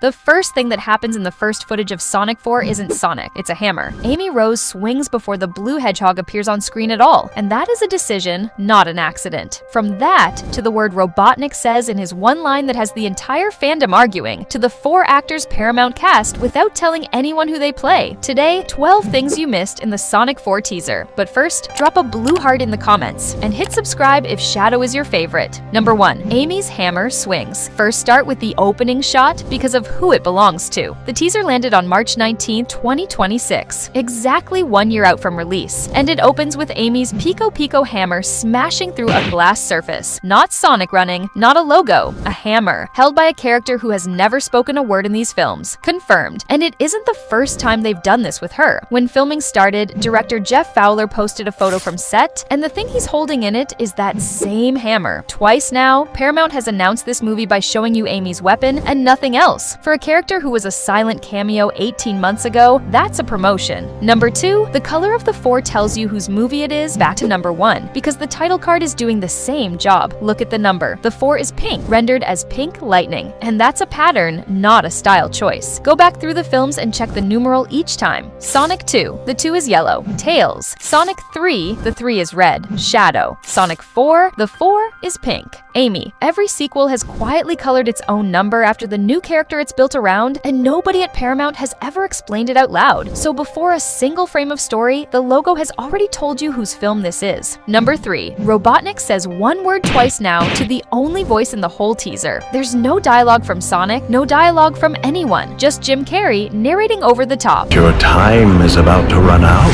The first thing that happens in the first footage of Sonic 4 isn't Sonic, it's a hammer. Amy Rose swings before the blue hedgehog appears on screen at all, and that is a decision, not an accident. From that to the word Robotnik says in his one line that has the entire fandom arguing, to the 4 actors Paramount cast without telling anyone who they play. Today, 12 things you missed in the Sonic 4 teaser. But first, drop a blue heart in the comments and hit subscribe if Shadow is your favorite. Number 1. Amy's hammer swings. First, start with the opening shot because of who it belongs to. The teaser landed on March 19, 2026, exactly 1 year out from release, and it opens with Amy's Piko hammer smashing through a glass surface. Not Sonic running, not a logo, a hammer, held by a character who has never spoken a word in these films. Confirmed. And it isn't the first time they've done this with her. When filming started, director Jeff Fowler posted a photo from set, and the thing he's holding in it is that same hammer. Twice now, Paramount has announced this movie by showing you Amy's weapon and nothing else. For a character who was a silent cameo 18 months ago, that's a promotion. Number 2, the color of the 4 tells you whose movie it is. Back to number 1, because the title card is doing the same job. Look at the number. The 4 is pink, rendered as pink lightning, and that's a pattern, not a style choice. Go back through the films and check the numeral each time. Sonic 2, the 2 is yellow. Tails. Sonic 3, the 3 is red. Shadow. Sonic 4, the 4 is pink. Amy. Every sequel has quietly colored its own number after the new character it's built around, and nobody at Paramount has ever explained it out loud. So before a single frame of story, the logo has already told you whose film this is. Number 3. Robotnik says one word twice now to the only voice in the whole teaser. There's no dialogue from Sonic, no dialogue from anyone, just Jim Carrey narrating over the top. Your time is about to run out.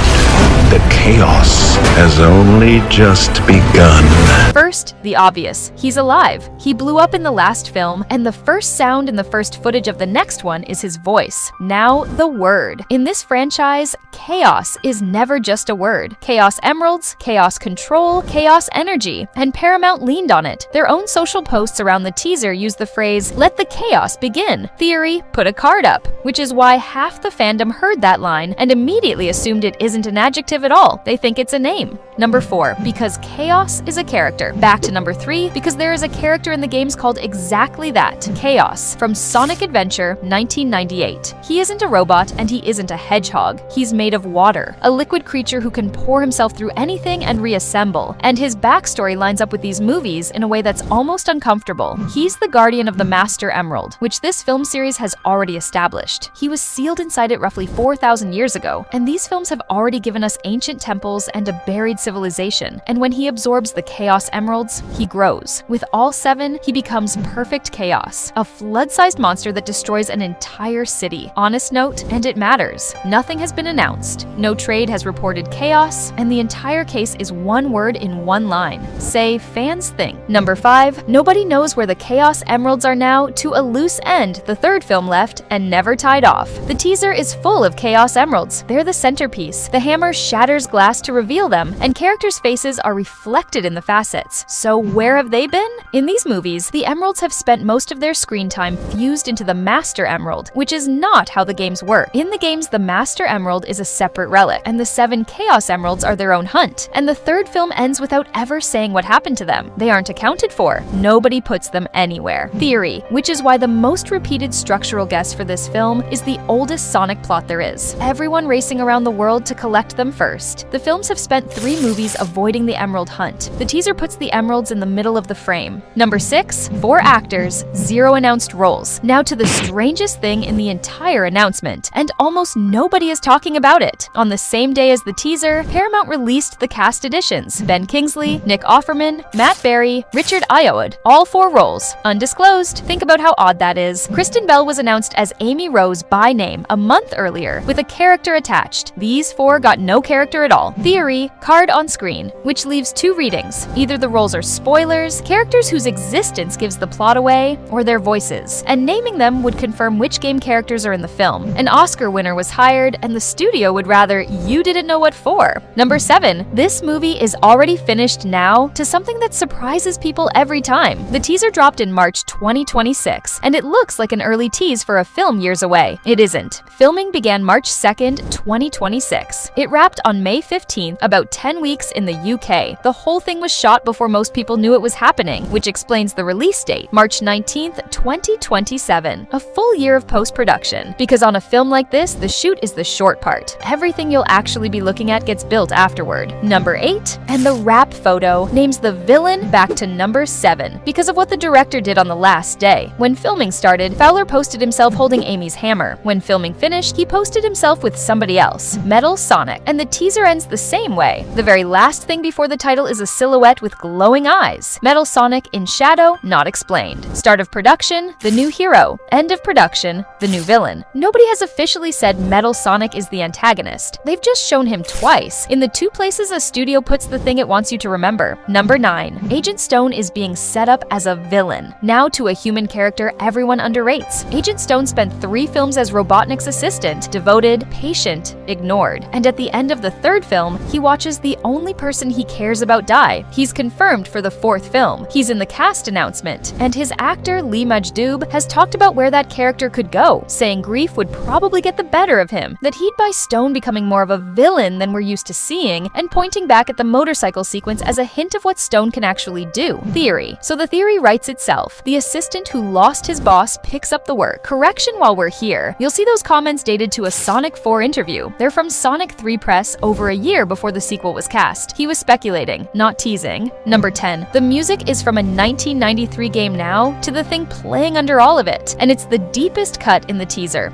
The chaos has only just begun. First, the obvious. He's alive. He blew up in the last film, and the first sound in the first footage of the next one is his voice. Now, the word. In this franchise, chaos is never just a word. Chaos Emeralds, Chaos Control, Chaos Energy, and Paramount leaned on it. Their own social posts around the teaser use the phrase, "Let the chaos begin." Theory, put a card up, which is why half the fandom heard that line and immediately assumed it isn't an adjective at all. They think it's a name. Number 4, because chaos is a character. Back to number 3, because there is a character in the games called exactly that, Chaos, from Sonic Adventure 1998. He isn't a robot and he isn't a hedgehog. He's made of water, a liquid creature who can pour himself through anything and reassemble. And his backstory lines up with these movies in a way that's almost uncomfortable. He's the guardian of the Master Emerald, which this film series has already established. He was sealed inside it roughly 4,000 years ago, and these films have already given us ancient temples and a buried civilization. And when he absorbs the Chaos Emeralds, he grows. With all 7, he becomes perfect chaos, a flood-sized monster that destroys an entire city. Honest note, and it matters. Nothing has been announced. No trade has reported chaos, and the entire case is one word in one line. Say, fans think. Number 5, nobody knows where the Chaos Emeralds are now to a loose end the third film left and never tied off. The teaser is full of Chaos Emeralds. They're the centerpiece. The hammer shatters glass to reveal them, and characters' faces are reflected in the facets. So where have they been? In these movies, the emeralds have spent most of their screen time fused into the Master Emerald, which is not how the games work. In the games, the Master Emerald is a separate relic, and the 7 Chaos Emeralds are their own hunt. And the third film ends without ever saying what happened to them. They aren't accounted for. Nobody puts them anywhere. Theory, which is why the most repeated structural guess for this film is the oldest Sonic plot there is. Everyone racing around the world to collect them first. The films have spent 3 movies avoiding the emerald hunt. The teaser puts the emeralds in the middle of the frame. Number 6, 4 actors, 0 announced roles. Now to the strangest thing in the entire announcement, and almost nobody is talking about it. On the same day as the teaser, Paramount released the cast additions. Ben Kingsley, Nick Offerman, Matt Berry, Richard Ayoade. All 4 roles. Undisclosed. Think about how odd that is. Kristen Bell was announced as Amy Rose by name a month earlier, with a character attached. These 4 got no character at all. Theory, card on screen, which leaves 2 readings. Either the roles are spoilers, characters whose existence gives the plot away, or their voices. And naming them would confirm which game characters are in the film. An Oscar winner was hired, and the studio would rather you didn't know what for. Number 7, this movie is already finished now to something that surprises people every time. The teaser dropped in March 2026, and it looks like an early tease for a film years away. It isn't. Filming began March 2nd, 2026. It wrapped on May 15th, about 10 weeks in the UK. The whole thing was shot before most people knew it was happening, which explains the release date, March 19th, 2027. A full year of post-production. Because on a film like this, the shoot is the short part. Everything you'll actually be looking at gets built afterward. Number 8, and the wrap photo names the villain back to number 7 because of what the director did on the last day. When filming started, Fowler posted himself holding Amy's hammer. When filming finished, he posted himself with somebody else, Metal Sonic, and the teaser ends the same way. The very last thing before the title is a silhouette with glowing eyes. Metal Sonic in shadow, not explained. Start of production, the new hero. End of production, the new villain. Nobody has officially said Metal Sonic is the antagonist. They've just shown him twice, in the 2 places a studio puts the thing it wants you to remember. Number 9, Agent Stone is being set up as a villain. Now to a human character everyone underrates. Agent Stone spent 3 films as Robotnik's assistant, devoted, patient, ignored. And at the end of the 3rd film, he watches the only person he cares about die. He's confirmed for the 4th film. He's in the cast announcement. And his actor, Lee Majdoub, has talked about where that character could go, saying grief would probably get the better of him, that he'd buy Stone becoming more of a villain than we're used to seeing, and pointing back at the motorcycle sequence as a hint of what Stone can actually do. Theory. So the theory writes itself. The assistant who lost his boss picks up the work. Correction while we're here. You'll see those comments dated to a Sonic 4 interview. They're from Sonic 3 Press over a year before the sequel was cast. He was speculating, not teasing. Number 10. The music is from a 1993 game now to the thing playing under all of it, and it's the deepest cut in the teaser.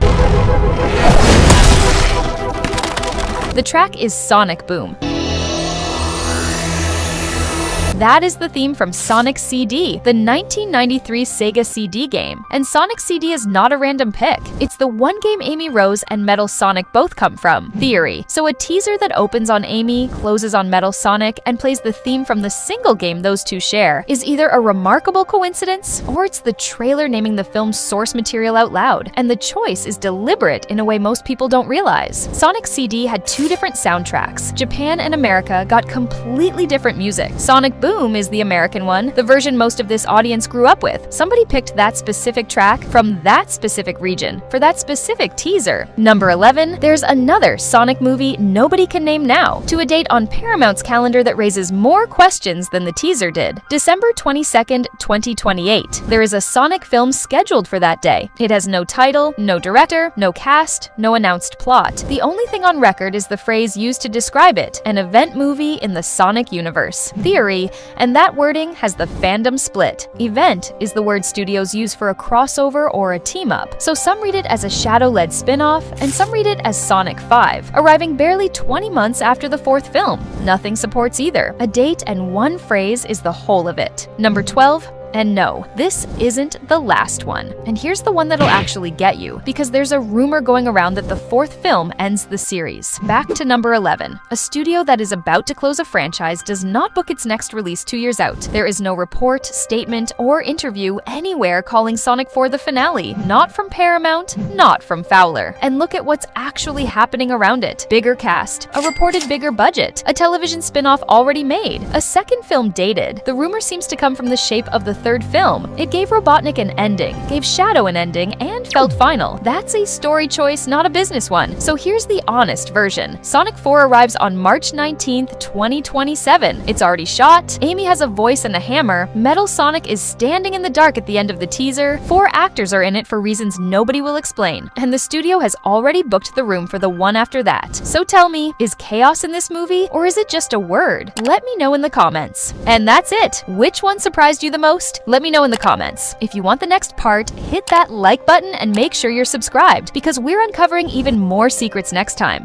The track is Sonic Boom. That is the theme from Sonic CD, the 1993 Sega CD game. And Sonic CD is not a random pick. It's the one game Amy Rose and Metal Sonic both come from. Theory. So a teaser that opens on Amy, closes on Metal Sonic, and plays the theme from the single game those two share is either a remarkable coincidence, or it's the trailer naming the film's source material out loud. And the choice is deliberate in a way most people don't realize. Sonic CD had 2 different soundtracks. Japan and America got completely different music. Sonic Boom is the American one, the version most of this audience grew up with. Somebody picked that specific track from that specific region for that specific teaser. Number 11, there's another Sonic movie nobody can name now, to a date on Paramount's calendar that raises more questions than the teaser did. December 22nd, 2028. There is a Sonic film scheduled for that day. It has no title, no director, no cast, no announced plot. The only thing on record is the phrase used to describe it, an event movie in the Sonic universe. Theory, and that wording has the fandom split. Event is the word studios use for a crossover or a team-up, so some read it as a Shadow-led spin-off, and some read it as Sonic 5, arriving barely 20 months after the 4th film. Nothing supports either. A date and one phrase is the whole of it. Number 12, and no, this isn't the last one. And here's the one that'll actually get you, because there's a rumor going around that the 4th film ends the series. Back to number 11. A studio that is about to close a franchise does not book its next release 2 years out. There is no report, statement, or interview anywhere calling Sonic 4 the finale. Not from Paramount, not from Fowler. And look at what's actually happening around it. Bigger cast, a reported bigger budget, a television spin-off already made, a 2nd film dated. The rumor seems to come from the shape of the 3rd film. It gave Robotnik an ending, gave Shadow an ending, and felt final. That's a story choice, not a business one. So here's the honest version. Sonic 4 arrives on March 19th, 2027. It's already shot, Amy has a voice and a hammer, Metal Sonic is standing in the dark at the end of the teaser, 4 actors are in it for reasons nobody will explain, and the studio has already booked the room for the one after that. So tell me, is chaos in this movie, or is it just a word? Let me know in the comments. And that's it. Which one surprised you the most? Let me know in the comments. If you want the next part, hit that like button and make sure you're subscribed, because we're uncovering even more secrets next time.